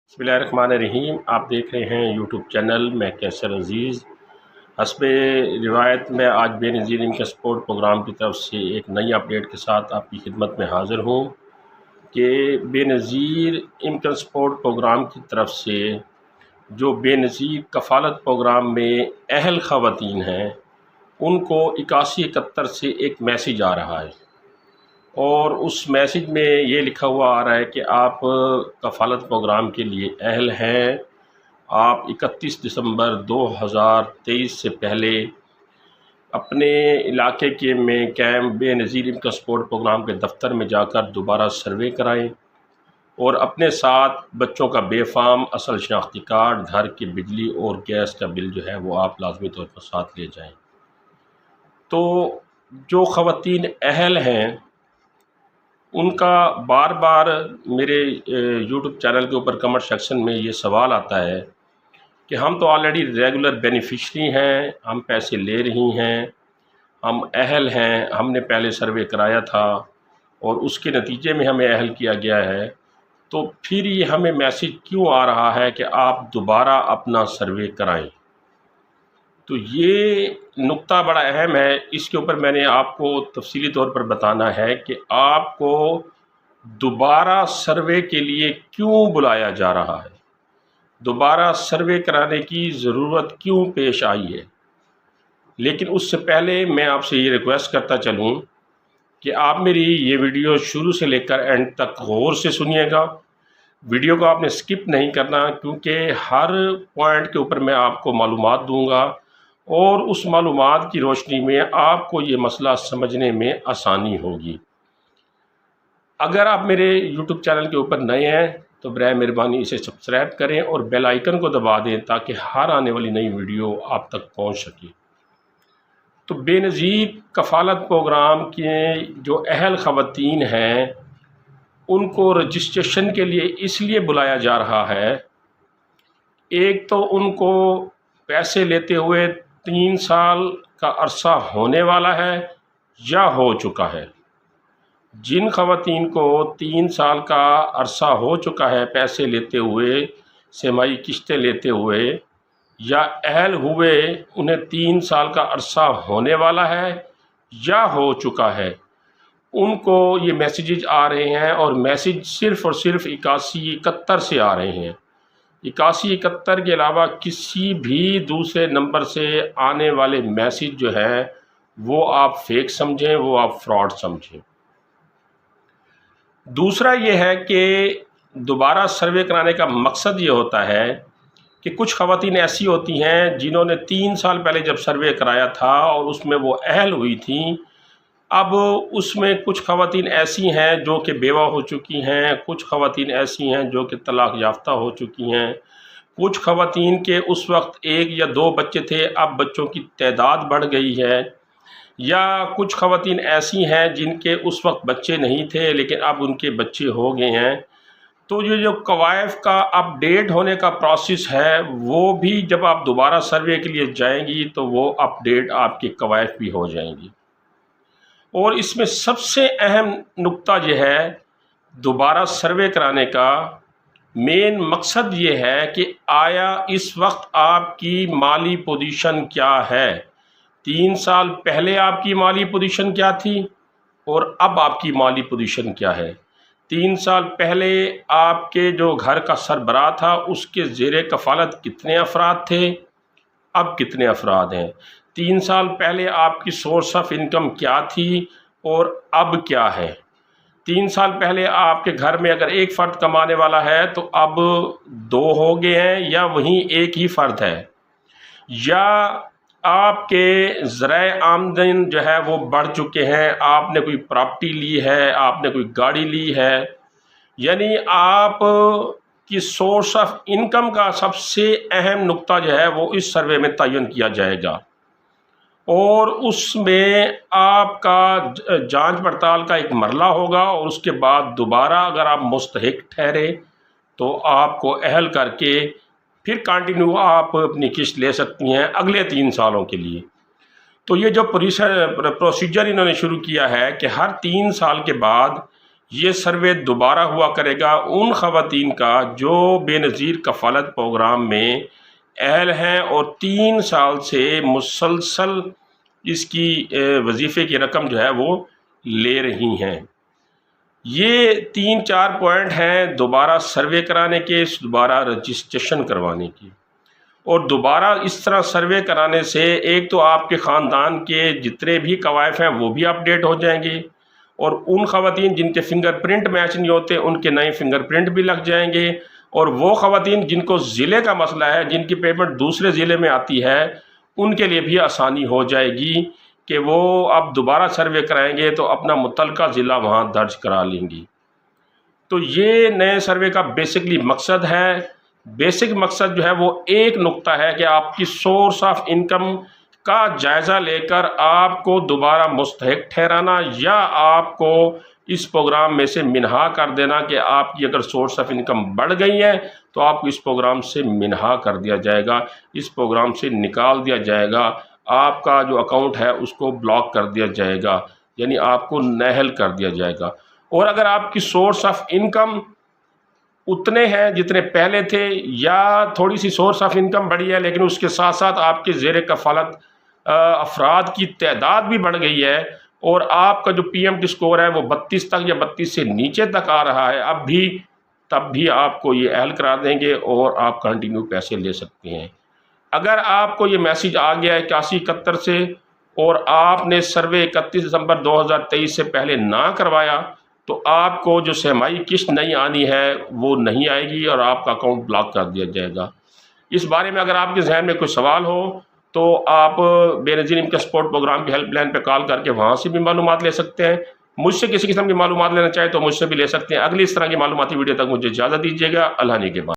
बिस्मिल्लाहिर्रहमानिर्रहीम। आप देख रहे हैं यूट्यूब चैनल मैं कैसर अज़ीज़। हस्बे रिवायत में आज बेनज़ीर इनकम सपोर्ट प्रोग्राम की तरफ से एक नई अपडेट के साथ आपकी खिदमत में हाज़िर हूँ कि बेनज़ीर इनकम सपोर्ट प्रोग्राम की तरफ से जो बेनज़ीर कफ़ालत प्रोग्राम में अहल ख़वातीन हैं उनको 8171 से एक मैसेज आ रहा है और उस मैसेज में ये लिखा हुआ आ रहा है कि आप कफ़ालत प्रोग्राम के लिए अहल हैं। आप 31 दिसंबर 2023 से पहले अपने इलाके के में camp Benazir income support programme के दफ्तर में जाकर दोबारा सर्वे कराएं और अपने साथ बच्चों का बेफाम असल शनाख्ती कार्ड, घर की बिजली और गैस का बिल जो है वो आप लाजमी तौर पर साथ ले जाएं। तो जो ख़वातीन अहल हैं उनका बार बार मेरे यूट्यूब चैनल के ऊपर कमेंट सेक्शन में ये सवाल आता है कि हम तो ऑलरेडी रेगुलर बेनिफिशरी हैं, हम पैसे ले रही हैं, हम अहल हैं, हमने पहले सर्वे कराया था और उसके नतीजे में हमें अहल किया गया है, तो फिर ये हमें मैसेज क्यों आ रहा है कि आप दोबारा अपना सर्वे कराएं। तो ये नुक्ता बड़ा अहम है, इसके ऊपर मैंने आपको तफसीली तौर पर बताना है कि आपको दोबारा सर्वे के लिए क्यों बुलाया जा रहा है, दोबारा सर्वे कराने की ज़रूरत क्यों पेश आई है। लेकिन उससे पहले मैं आपसे ये रिक्वेस्ट करता चलूँ कि आप मेरी ये वीडियो शुरू से लेकर एंड तक गौर से सुनिएगा। वीडियो को आपने स्किप नहीं करना, क्योंकि हर पॉइंट के ऊपर मैं आपको मालूमात दूंगा और उस मालूमात की रोशनी में आपको ये मसला समझने में आसानी होगी। अगर आप मेरे YouTube चैनल के ऊपर नए हैं तो बराए मेहरबानी इसे सब्सक्राइब करें और बेल आइकन को दबा दें ताकि हर आने वाली नई वीडियो आप तक पहुंच सके। तो बेनज़ीर कफ़ालत प्रोग्राम के जो अहल ख़वातीन हैं उनको रजिस्ट्रेशन के लिए इसलिए बुलाया जा रहा है, एक तो उनको पैसे लेते हुए 3 साल का अरसा होने वाला है या हो चुका है। जिन ख़वातीन को 3 साल का अरसा हो चुका है पैसे लेते हुए, सेमाई किश्तें लेते हुए, या अहल हुए उन्हें 3 साल का अरसा होने वाला है या हो चुका है, उनको ये मैसेजेस आ रहे हैं और मैसेज सिर्फ़ और सिर्फ 8171 से आ रहे हैं। 8171 के अलावा किसी भी दूसरे नंबर से आने वाले मैसेज जो हैं वो आप फेक समझें, वो आप फ्रॉड समझें। दूसरा ये है कि दोबारा सर्वे कराने का मकसद ये होता है कि कुछ ख़वातीन ऐसी होती हैं जिन्होंने 3 साल पहले जब सर्वे कराया था और उसमें वो अहल हुई थी, अब उसमें कुछ ख़वातीन ऐसी हैं जो कि बेवा हो चुकी हैं, कुछ ख़वातीन ऐसी हैं जो कि तलाक़ याफ्ता हो चुकी हैं, कुछ ख़वातीन के उस वक्त 1 या 2 बच्चे थे, अब बच्चों की तादाद बढ़ गई है, या कुछ ख़वातीन ऐसी हैं जिनके उस वक्त बच्चे नहीं थे लेकिन अब उनके बच्चे हो गए हैं। तो ये जो कवायफ का अपडेट होने का प्रोसेस है वो भी जब आप दोबारा सर्वे के लिए जाएंगी तो वो अपडेट आपकी कवायफ भी हो जाएंगी। और इसमें सबसे अहम नुक्ता ये है दोबारा सर्वे कराने का मेन मकसद ये है कि आया इस वक्त आपकी माली पोजीशन क्या है, 3 साल पहले आपकी माली पोजीशन क्या थी और अब आपकी माली पोजीशन क्या है। 3 साल पहले आपके जो घर का सरबराह था उसके ज़ेरे कफ़ालत कितने अफराद थे, अब कितने अफराद हैं। 3 साल पहले आपकी सोर्स ऑफ इनकम क्या थी और अब क्या है। 3 साल पहले आपके घर में अगर एक फ़र्द कमाने वाला है तो अब 2 हो गए हैं या वहीं एक ही फ़र्द है, या आपके ज़राए आमदन जो है वो बढ़ चुके हैं, आपने कोई प्रॉपर्टी ली है, आपने कोई गाड़ी ली है, यानी आप की सोर्स ऑफ इनकम का सबसे अहम नुक्ता जो है वो इस सर्वे में तयन किया जाएगा और उसमें आपका जांच पड़ताल का एक मरला होगा और उसके बाद दोबारा अगर आप मुस्तहिक ठहरे तो आपको अहल करके फिर कंटिन्यू आप अपनी किस्त ले सकती हैं अगले 3 सालों के लिए। तो ये जो प्रोसीजर इन्होंने शुरू किया है कि हर 3 साल के बाद ये सर्वे दोबारा हुआ करेगा उन ख़वातीन का जो बेनज़ीर कफ़ालत प्रोग्राम में अहल हैं और 3 साल से मुसलसल इसकी वजीफ़े की रकम जो है वो ले रही हैं। ये 3-4 पॉइंट हैं दोबारा सर्वे कराने के, दोबारा रजिस्ट्रेशन करवाने की। और दोबारा इस तरह सर्वे कराने से एक तो आपके ख़ानदान के जितने भी कवायफ हैं वो भी अपडेट हो जाएंगे, और उन ख़वातीन जिनके फ़िंगरप्रिंट मैच नहीं होते उनके नए फ़िंगरप्रिंट भी लग जाएंगे, और वो ख़वातीन जिनको ज़िले का मसला है, जिनकी पेमेंट दूसरे ज़िले में आती है, उनके लिए भी आसानी हो जाएगी कि वो अब दोबारा सर्वे कराएंगे तो अपना मुतल्लिका ज़िला वहाँ दर्ज करा लेंगी। तो ये नए सर्वे का बेसिकली मकसद है। बेसिक मकसद जो है वो एक नुक्ता है कि आपकी सोर्स ऑफ इनकम का जायज़ा लेकर आपको दोबारा मुस्तहिक ठहराना या आपको इस प्रोग्राम में से मिनहा कर देना कि आपकी अगर सोर्स ऑफ इनकम बढ़ गई है तो आपको इस प्रोग्राम से मिनहा कर दिया जाएगा, इस प्रोग्राम से निकाल दिया जाएगा, आपका जो अकाउंट है उसको ब्लॉक कर दिया जाएगा, यानी आपको नहल कर दिया जाएगा। और अगर आपकी सोर्स ऑफ इनकम उतने हैं जितने पहले थे, या थोड़ी सी सोर्स ऑफ इनकम बढ़ी है लेकिन उसके साथ साथ आपके ज़ेर कफ़ालत अफराद की तादाद भी बढ़ गई है और आपका जो पीएमटी स्कोर है वो 32 तक या 32 से नीचे तक आ रहा है, अब भी तब भी आपको ये अहल करा देंगे और आप कंटिन्यू पैसे ले सकते हैं। अगर आपको ये मैसेज आ गया है 8171 से और आपने सर्वे 31 दिसंबर 2023 से पहले ना करवाया तो आपको जो सहमाही किस्त नहीं आनी है वो नहीं आएगी और आपका अकाउंट ब्लॉक कर दिया जाएगा। इस बारे में अगर आपके जहन में कोई सवाल हो तो आप बेनज़ीर इनकम सपोर्ट प्रोग्राम की हेल्पलाइन पे कॉल करके वहाँ से भी मालूमात ले सकते हैं। मुझसे किसी किस्म की मालूमात लेना चाहे तो मुझसे भी ले सकते हैं। अगली इस तरह की मालूमाती वीडियो तक मुझे इजाज़त दीजिएगा। अल्लाह ने के बाद।